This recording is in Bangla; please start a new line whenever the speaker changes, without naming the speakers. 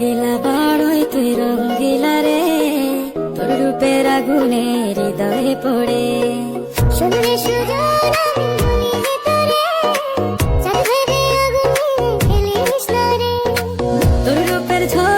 দিলা বড়ই তুই রঙ্গিলা রে, তোর রূপের আগুনে হৃদয়ে পড়ে।
শুনলে সুজন আমি বলি তোরে, চাঁদ ভেবে আগুনে খেলিস না রে।
তোর রূপের ঝড়